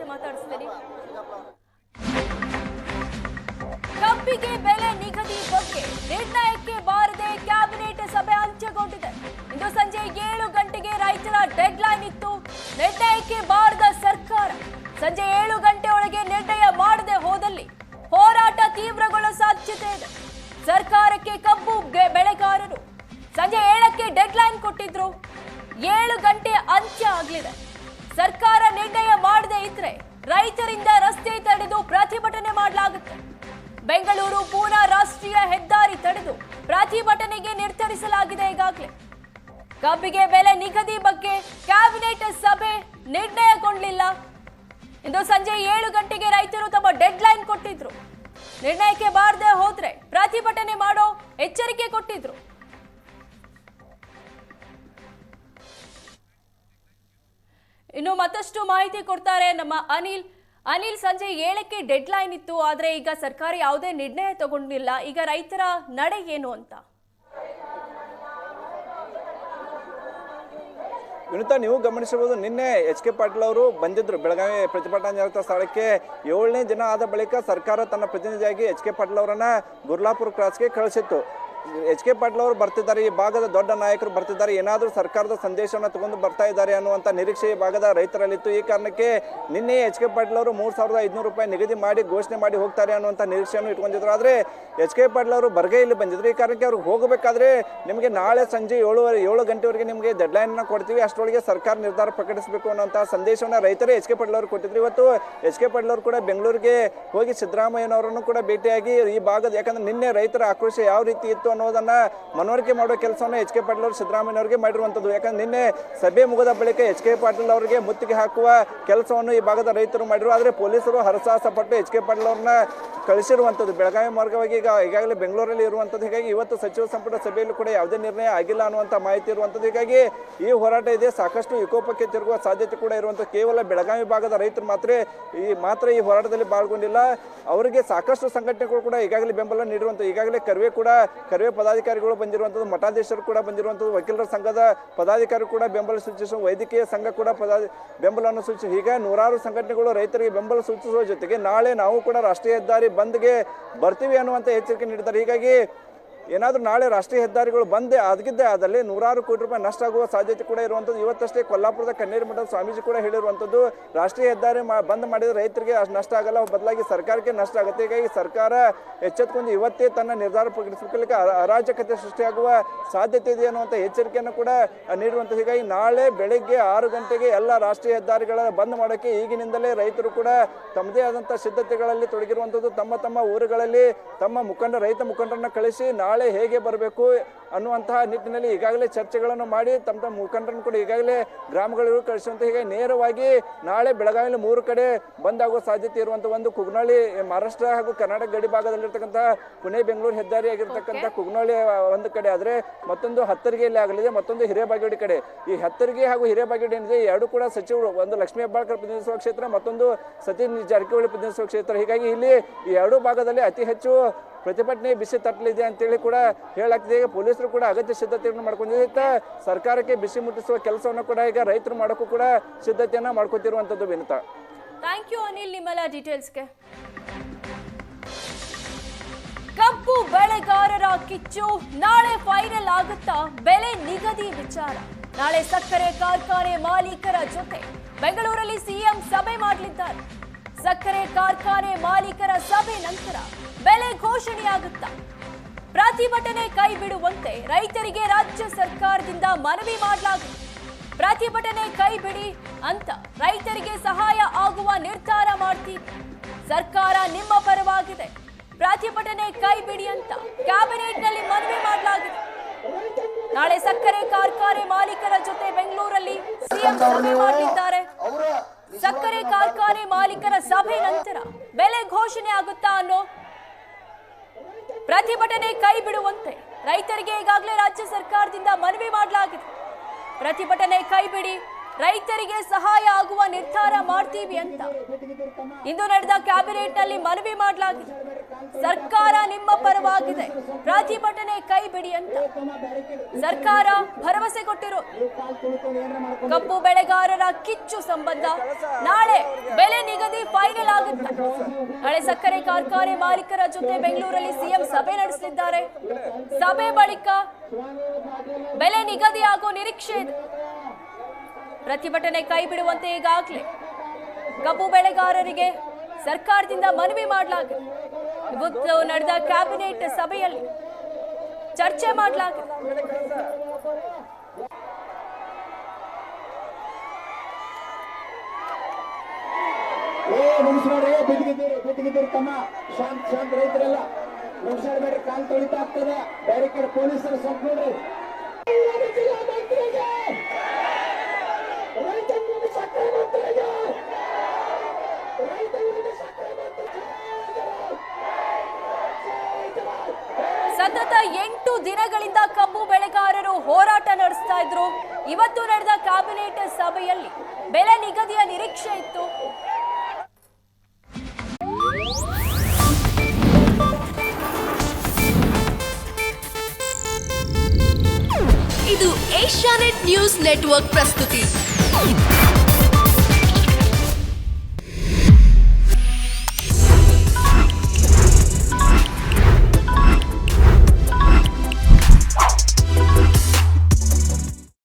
ಜೊತೆ ಮಾತಾಡಿಸ್ತೀನಿ. ಕಬ್ಬಿಗೆ ಬೆಲೆ ನಿಗದಿ ಬಗ್ಗೆ ನಿರ್ಣಯಕ್ಕೆ ಬಾರದೆ ಕ್ಯಾಬಿನೆಟ್ ಸಭೆ ಅಂತ್ಯಗೊಂಡಿದೆ. ಇಂದು ಸಂಜೆ 7 ಗಂಟೆಗೆ ರೈತರ ಡೆಡ್ಲೈನ್ ಇತ್ತು. ನಿರ್ಣಯಕ್ಕೆ ಬಾರದ ಸರ್ಕಾರ ಸಂಜೆ 7 ಗಂಟೆ ಒಳಗೆ ನಿರ್ಣಯ ಮಾಡದೆ ಹೋದಲ್ಲಿ ಹೋರಾಟ ತೀವ್ರಗೊಳ್ಳುವ ಸಾಧ್ಯತೆ ಇದೆ. ಸರ್ಕಾರಕ್ಕೆ ಕಬ್ಬು ಬೆಳೆಗಾರರು ಸಂಜೆ 7ಕ್ಕೆ ಡೆಡ್ಲೈನ್ ಕೊಟ್ಟಿದ್ರು. 7 ಗಂಟೆ ಅಂತ್ಯ ಆಗಲಿದೆ. ಸರ್ಕಾರ ನಿರ್ಣಯ ಮಾಡದೆ ಇದ್ರೆ ರೈತರಿಂದ ರಸ್ತೆ ತಡೆದು ಪ್ರತಿಭಟನೆ ಮಾಡಲಾಗುತ್ತೆ. ಬೆಂಗಳೂರು ಪೂನಾ ರಾಷ್ಟ್ರೀಯ ಹೆದ್ದಾರಿ ತಡೆದು ಪ್ರತಿಭಟನೆಗೆ ನಿರ್ಧರಿಸಲಾಗಿದೆ. ಈಗಾಗಲೇ ಕಬ್ಬಿಗೆ ಬೆಲೆ ನಿಗದಿ ಬಗ್ಗೆ ಕ್ಯಾಬಿನೆಟ್ ಸಭೆ ನಿರ್ಣಯಗೊಂಡಿಲ್ಲ. ಇಂದು ಸಂಜೆ 7 ಗಂಟೆಗೆ ರೈತರು ತಮ್ಮ ಡೆಡ್ಲೈನ್ ಕೊಟ್ಟಿದ್ರು. ನಿರ್ಣಯಕ್ಕೆ ಬಾರದೆ ಹೋದ್ರೆ ಪ್ರತಿಭಟನೆ ಮಾಡೋ ಎಚ್ಚರಿಕೆ ಕೊಟ್ಟಿದ್ರು. ಇನ್ನು ಮತ್ತಷ್ಟು ಮಾಹಿತಿ ಕೊಡ್ತಾರೆ ನಮ್ಮ ಅನಿಲ್. ಸಂಜೆ 7ಕ್ಕೆ ಡೆಡ್ಲೈನ್ ಇತ್ತು, ಆದ್ರೆ ಈಗ ಸರ್ಕಾರ ಯಾವುದೇ ನಿರ್ಣಯ ತಗೊಂಡಿಲ್ಲ. ಈಗ ರೈತರ ನಡೆ ಏನು ಅಂತ ವಿನುತಾ, ನೀವು ಗಮನಿಸಬಹುದು. ನಿನ್ನೆ ಎಚ್ ಕೆ ಪಾಟೀಲ್ ಅವರು ಬಂದಿದ್ರು ಬೆಳಗಾವಿ ಪ್ರತಿಭಟನಾ ನಿರತ ಸ್ಥಳಕ್ಕೆ. 7ನೇ ದಿನ ಆದ ಬಳಿಕ ಸರ್ಕಾರ ತನ್ನ ಪ್ರತಿನಿಧಿಯಾಗಿ ಎಚ್ ಕೆ ಪಾಟೀಲ್ ಅವರನ್ನ ಗುರ್ಲಾಪುರ ಕ್ರಾಸ್ಗೆ ಕಳಿಸಿತ್ತು. ಎಚ್ ಕೆ ಪಾಟೀಲ್ ಅವರು ಬರ್ತಿದ್ದಾರೆ, ಈ ಭಾಗದ ದೊಡ್ಡ ನಾಯಕರು ಬರ್ತಿದ್ದಾರೆ, ಏನಾದರೂ ಸರ್ಕಾರದ ಸಂದೇಶವನ್ನು ತಗೊಂಡು ಬರ್ತಾ ಇದ್ದಾರೆ ಅನ್ನುವಂಥ ನಿರೀಕ್ಷೆ ಈ ಭಾಗದ ರೈತರಲ್ಲಿತ್ತು. ಈ ಕಾರಣಕ್ಕೆ ನಿನ್ನೆ ಎಚ್ ಕೆ ಪಾಟೀಲ್ ಅವರು 3,500 ರೂಪಾಯಿ ನಿಗದಿ ಮಾಡಿ ಘೋಷಣೆ ಮಾಡಿ ಹೋಗ್ತಾರೆ ಅನ್ನುವಂಥ ನಿರೀಕ್ಷೆಯನ್ನು ಇಟ್ಕೊಂಡಿದ್ರು. ಆದರೆ ಎಚ್ ಕೆ ಪಾಟೀಲ್ ಅವರು ಬರ್ಗೆ ಇಲ್ಲಿ ಬಂದಿದ್ರು. ಈ ಕಾರಣಕ್ಕೆ ಅವ್ರಿಗೆ ಹೋಗಬೇಕಾದ್ರೆ ನಿಮಗೆ ನಾಳೆ ಸಂಜೆ 7 ಗಂಟೆವರೆಗೆ ನಿಮಗೆ ಡೆಡ್ಲೈನ್ನ ಕೊಡ್ತೀವಿ, ಅಷ್ಟರೊಳಗೆ ಸರ್ಕಾರ ನಿರ್ಧಾರ ಪ್ರಕಟಿಸಬೇಕು ಅನ್ನೋಂಥ ಸಂದೇಶವನ್ನು ರೈತರೇ ಎಚ್ ಕೆ ಪಾಟೀಲ್ ಅವರು ಕೊಟ್ಟಿದ್ರು. ಇವತ್ತು ಎಚ್ ಕೆ ಪಾಟೀಲ್ ಅವರು ಕೂಡ ಬೆಂಗಳೂರಿಗೆ ಹೋಗಿ ಸಿದ್ದರಾಮಯ್ಯನವರನ್ನು ಕೂಡ ಭೇಟಿಯಾಗಿ ಈ ಭಾಗದ, ಯಾಕಂದ್ರೆ ನಿನ್ನೆ ರೈತರ ಆಕ್ರೋಶ ಯಾವ ರೀತಿ ಇತ್ತು ಅನ್ನೋದನ್ನ ಮನವರಿಕೆ ಮಾಡುವ ಕೆಲಸವನ್ನು ಎಚ್ ಕೆ ಪಾಟೀಲ್ ಅವರು ಸಿದ್ದರಾಮಯ್ಯನವರಿಗೆ ಮಾಡಿರುವಂಥದ್ದು. ಯಾಕಂದ್ರೆ ನಿನ್ನೆ ಸಭೆ ಮುಗಿದ ಬಳಿಕ ಎಚ್ ಕೆ ಪಾಟೀಲ್ ಅವರಿಗೆ ಮುತ್ತಿಗೆ ಹಾಕುವ ಕೆಲಸವನ್ನು ಈ ಭಾಗದ ರೈತರು ಮಾಡಿದ್ರು. ಆದರೆ ಪೊಲೀಸರು ಹರಸಾಹಸ ಪಟ್ಟು ಎಚ್ ಕೆ ಪಾಟೀಲ್ ಅವ್ರನ್ನ ಕಳಿಸಿರುವಂಥದ್ದು ಬೆಳಗಾವಿ ಮಾರ್ಗವಾಗಿ ಈಗಾಗಲೇ ಬೆಂಗಳೂರಲ್ಲಿ ಇರುವಂಥದ್ದು. ಹೀಗಾಗಿ ಇವತ್ತು ಸಚಿವ ಸಂಪುಟ ಸಭೆಯಲ್ಲೂ ಕೂಡ ಯಾವುದೇ ನಿರ್ಣಯ ಆಗಿಲ್ಲ ಅನ್ನುವಂಥ ಮಾಹಿತಿ ಇರುವಂಥದ್ದು. ಹೀಗಾಗಿ ಈ ಹೋರಾಟ ಇದೆ, ಸಾಕಷ್ಟು ವಿಕೋಪಕ್ಕೆ ತಿರುಗುವ ಸಾಧ್ಯತೆ ಕೂಡ ಇರುವಂಥದ್ದು. ಕೇವಲ ಬೆಳಗಾವಿ ಭಾಗದ ರೈತರು ಮಾತ್ರ ಈ ಹೋರಾಟದಲ್ಲಿ ಪಾಲ್ಗೊಂಡಿಲ್ಲ, ಅವರಿಗೆ ಸಾಕಷ್ಟು ಸಂಘಟನೆಗಳು ಕೂಡ ಈಗಾಗಲೇ ಬೆಂಬಲ ನೀಡಿರುವಂಥದ್ದು. ಈಗಾಗಲೇ ಕರ್ವೆ ಪದಾಧಿಕಾರಿಗಳು ಬಂದಿರುವಂಥದ್ದು, ಮಠಾಧೀಶರು ಕೂಡ ಬಂದಿರುವಂಥದ್ದು, ವಕೀಲರ ಸಂಘದ ಪದಾಧಿಕಾರಿ ಕೂಡ ಬೆಂಬಲ ಸೂಚಿಸುವ, ವೈದ್ಯಕೀಯ ಸಂಘ ಕೂಡ ಬೆಂಬಲವನ್ನು ಸೂಚಿಸಿ, ಹೀಗೆ ನೂರಾರು ಸಂಘಟನೆಗಳು ರೈತರಿಗೆ ಬೆಂಬಲ ಸೂಚಿಸುವ ಜೊತೆಗೆ ನಾಳೆ ನಾವು ಕೂಡ ರಾಷ್ಟ್ರೀಯ ಹೆದ್ದಾರಿ ಬಂದ್ಗೆ ಬರ್ತೀವಿ ಅನ್ನುವಂಥ ಎಚ್ಚರಿಕೆ ನೀಡಿದ್ದಾರೆ. ಹೀಗಾಗಿ ಏನಾದರೂ ನಾಳೆ ರಾಷ್ಟ್ರೀಯ ಹೆದ್ದಾರಿಗಳು ಬಂದೇ ಆದಲ್ಲಿ ನೂರಾರು ಕೋಟಿ ರೂಪಾಯಿ ನಷ್ಟ ಆಗುವ ಸಾಧ್ಯತೆ ಕೂಡ ಇರುವಂಥದ್ದು. ಇವತ್ತಷ್ಟೇ ಕೊಲ್ಲಾಪುರದ ಕಣ್ಣೇರಿ ಮಠದ ಸ್ವಾಮೀಜಿ ಕೂಡ ಹೇಳಿರುವಂಥದ್ದು, ರಾಷ್ಟ್ರೀಯ ಹೆದ್ದಾರಿ ಬಂದ್ ಮಾಡಿದರೆ ರೈತರಿಗೆ ಅಷ್ಟು ನಷ್ಟ ಆಗಲ್ಲ, ಬದಲಾಗಿ ಸರ್ಕಾರಕ್ಕೆ ನಷ್ಟ ಆಗುತ್ತೆ. ಹೀಗಾಗಿ ಸರ್ಕಾರ ಎಚ್ಚೆತ್ತುಕೊಂಡು ಇವತ್ತೇ ತನ್ನ ನಿರ್ಧಾರ ಪ್ರಕಟಿಸಲಿಕ್ಕೆ ಅರಾಜಕತೆ ಸೃಷ್ಟಿಯಾಗುವ ಸಾಧ್ಯತೆ ಇದೆ ಅನ್ನುವಂಥ ಎಚ್ಚರಿಕೆಯನ್ನು ಕೂಡ ನೀಡುವಂಥದ್ದು. ಹೀಗಾಗಿ ನಾಳೆ ಬೆಳಗ್ಗೆ 6 ಗಂಟೆಗೆ ಎಲ್ಲ ರಾಷ್ಟ್ರೀಯ ಹೆದ್ದಾರಿಗಳ ಬಂದ್ ಮಾಡೋಕ್ಕೆ ಈಗಿನಿಂದಲೇ ರೈತರು ಕೂಡ ತಮ್ಮದೇ ಆದಂಥ ಸಿದ್ಧತೆಗಳಲ್ಲಿ ತೊಡಗಿರುವಂಥದ್ದು. ತಮ್ಮ ಊರುಗಳಲ್ಲಿ ತಮ್ಮ ರೈತ ಮುಖಂಡರನ್ನ ಕಳಿಸಿ ನಾಳೆ ಹೇಗೆ ಬರಬೇಕು ಅನ್ನುವಂತಹ ನಿಟ್ಟಿನಲ್ಲಿ ಈಗಾಗಲೇ ಚರ್ಚೆಗಳನ್ನು ಮಾಡಿ ತಮ್ಮ ಮುಖಂಡರನ್ನು ಕೂಡ ಈಗಾಗಲೇ ಗ್ರಾಮಗಳಿಗೂ ಕಳಿಸುವಂತ. ಹೀಗೆ ನೇರವಾಗಿ ನಾಳೆ ಬೆಳಗಾವಿಯಲ್ಲಿ 3 ಕಡೆ ಬಂದ್ ಆಗುವ ಸಾಧ್ಯತೆ ಇರುವಂಥ ಒಂದು ಕುಗ್ನಳ್ಳಿ, ಮಹಾರಾಷ್ಟ್ರ ಹಾಗೂ ಕರ್ನಾಟಕ ಗಡಿ ಭಾಗದಲ್ಲಿರ್ತಕ್ಕಂಥ ಪುಣೆ ಬೆಂಗಳೂರು ಹೆದ್ದಾರಿ ಆಗಿರ್ತಕ್ಕಂಥ ಕುಗ್ನಳ್ಳಿ ಒಂದು ಕಡೆ ಆದರೆ ಮತ್ತೊಂದು ಹತ್ತರಿಗೆಯಲ್ಲಿ ಆಗಲಿದೆ, ಮತ್ತೊಂದು ಹಿರೇಬಾಗೇವಾಡಿ ಕಡೆ. ಈ ಹತ್ತರಿಗೆ ಹಾಗೂ ಹಿರೇಬಾಗೇವಾಡಿ ಏನಿದೆ ಎರಡು ಕೂಡ ಸಚಿವರು, ಒಂದು ಲಕ್ಷ್ಮೀ ಹೆಬ್ಬಾಳ್ಕರ್ ಪ್ರತಿನಿಧಿಸುವ ಕ್ಷೇತ್ರ, ಮತ್ತೊಂದು ಸತೀಶ್ ಜಾರಕಿಹೊಳಿ ಪ್ರತಿನಿಧಿಸುವ ಕ್ಷೇತ್ರ. ಹೀಗಾಗಿ ಇಲ್ಲಿ ಈ ಎರಡೂ ಭಾಗದಲ್ಲಿ ಅತಿ ಹೆಚ್ಚು ಪ್ರತಿಭಟನೆ ಬಿಸಿ ತಟ್ಟಲಿದೆ ಅಂತೇಳಿ ಕೂಡ ಹೇಳಲಾಗ್ತಿದೆ. ಈಗ ಪೊಲೀಸರು ಕೂಡ ಅಗತ್ಯ ಸಿದ್ಧತೆಯನ್ನು ಮಾಡ್ಕೊಂಡಿದ್ದ ಸರ್ಕಾರಕ್ಕೆ ಬಿಸಿ ಮುಟ್ಟಿಸುವ ಕೆಲಸವನ್ನು ಕೂಡ ಈಗ ರೈತರು ಮಾಡೋಕ್ಕೂ ಕೂಡ ಸಿದ್ಧತೆಯನ್ನ ಮಾಡ್ಕೊತಿರುವಂತದ್ದು. ವಿನುತಾ, ಥ್ಯಾಂಕ್ ಯು ಅನಿಲ್, ನಿಮ್ಮೆಲ್ಲ ಡೀಟೇಲ್ಸ್ಗೆ. ಕಬ್ಬು ಬೆಳೆಗಾರರ ಕಿಚ್ಚು ನಾಳೆ ಫೈನಲ್ ಆಗುತ್ತಾ ಬೆಲೆ ನಿಗದಿ ವಿಚಾರ? ನಾಳೆ ಸಕ್ಕರೆ ಕಾರ್ಖಾನೆ ಮಾಲೀಕರ ಜೊತೆ ಬೆಂಗಳೂರಲ್ಲಿ ಸಿಎಂ ಸಭೆ ಮಾಡಲಿದ್ದಾರೆ. ಸಕ್ಕರೆ ಕಾರ್ಖಾನೆ ಮಾಲೀಕರ ಸಭೆ ನಂತರ ಬೆಲೆ ಘೋಷಣೆಯಾಗುತ್ತಾ? ಪ್ರತಿಭಟನೆ ಕೈ ಬಿಡುವಂತೆ ರೈತರಿಗೆ ರಾಜ್ಯ ಸರ್ಕಾರದಿಂದ ಮನವಿ ಮಾಡಲಾಗಿದೆ. ಪ್ರತಿಭಟನೆ ಕೈ ಬಿಡಿ ಅಂತ ರೈತರಿಗೆ ಸಹಾಯ ಆಗುವ ನಿರ್ಧಾರ ಮಾಡ್ತೀವಿ, ಸರ್ಕಾರ ನಿಮ್ಮ ಪರವಾಗಿದೆ, ಪ್ರತಿಭಟನೆ ಕೈ ಬಿಡಿ ಅಂತ ಕ್ಯಾಬಿನೆಟ್ನಲ್ಲಿ ಮನವಿ ಮಾಡಲಾಗಿದೆ. ನಾಳೆ ಸಕ್ಕರೆ ಕಾರ್ಖಾನೆ ಮಾಲೀಕರ ಜೊತೆ ಬೆಂಗಳೂರಲ್ಲಿ ಸಿಎಂ ಸಭೆ ಮಾಡಲಿದ್ದಾರೆ. ಸಕ್ಕರೆ ಕಾರ್ಖಾನೆ ಮಾಲೀಕರ ಸಭೆ ನಂತರ ಬೆಲೆ ಘೋಷಣೆ ಆಗುತ್ತಾ ಅನ್ನೋ ಪ್ರತಿಭಟನೆ ಕೈ ಬಿಡುವಂತೆ ರೈತರಿಗೆ ಈಗಾಗಲೇ ರಾಜ್ಯ ಸರ್ಕಾರದಿಂದ ಮನವಿ ಮಾಡಲಾಗಿದೆ. ಪ್ರತಿಭಟನೆ ಕೈ ಬಿಡಿ, ರೈತರಿಗೆ ಸಹಾಯ ಆಗುವ ನಿರ್ಧಾರ ಮಾಡ್ತೀವಿ ಅಂತ ಇಂದು ನಡೆದ ಕ್ಯಾಬಿನೆಟ್ನಲ್ಲಿ ಮನವಿ ಮಾಡಲಾಗಿದೆ. ಸರ್ಕಾರ ನಿಮ್ಮ ಪರವಾಗಿದೆ, ಪ್ರತಿಭಟನೆ ಕೈ ಬಿಡಿ ಅಂತ ಸರ್ಕಾರ ಭರವಸೆ ಕೊಟ್ಟಿರೋ ಕಬ್ಬು ಬೆಳೆಗಾರರ ಕಿಚ್ಚು ಸಂಬಂಧ ನಾಳೆ ಬೆಲೆ ಹಳೆ ಸಕ್ಕರೆ ಕಾರ್ಖಾನೆ ಮಾಲೀಕರ ಜೊತೆ ಬೆಂಗಳೂರಲ್ಲಿ ಸಿಎಂ ಸಭೆ ನಡೆಸಲಿದ್ದಾರೆ. ಸಭೆ ಬಳಿಕ ಬೆಲೆ ನಿಗದಿಯಾಗುವ ನಿರೀಕ್ಷೆ ಇದೆ. ಪ್ರತಿಭಟನೆ ಕೈ ಬಿಡುವಂತೆ ಈಗಾಗಲೇ ಕಬ್ಬು ಬೆಳೆಗಾರರಿಗೆ ಸರ್ಕಾರದಿಂದ ಮನವಿ ಮಾಡಲಾಗಿದೆ. ಇವತ್ತು ನಡೆದ ಕ್ಯಾಬಿನೆಟ್ ಸಭೆಯಲ್ಲಿ ಚರ್ಚೆ ಮಾಡಲಾಗಿದೆ. ಬಿಟ್ಟಿಗಿದ್ದೀರಿ ತಮ್ಮ ಶಾಂತ ರೈತರೆಲ್ಲ ಮುಗಿಸಾಡ್ಬೇಡ್ರಿ, ಕಾಲ್ ತೊಳಿತಾ ಆಗ್ತದೆ. ಬ್ಯಾರಿಕೇಡ್ ಪೊಲೀಸರು ಸ್ವಲ್ಪ ನೋಡ್ರಿ. ಸತತ 8 ದಿನಗಳಿಂದ ಕಬ್ಬು ಬೆಳೆಗಾರರು ಹೋರಾಟ ನಡೆಸ್ತಾ ಇದ್ರು. ಇವತ್ತು ನಡೆದ ಕ್ಯಾಬಿನೆಟ್ ಸಭೆಯಲ್ಲಿ ಬೆಲೆ ನಿಗದಿಯ ನಿರೀಕ್ಷೆ ಇತ್ತು. ಇದು ಏಷ್ಯಾನೆಟ್ ನ್ಯೂಸ್ ನೆಟ್ವರ್ಕ್ ಪ್ರಸ್ತುತಿ.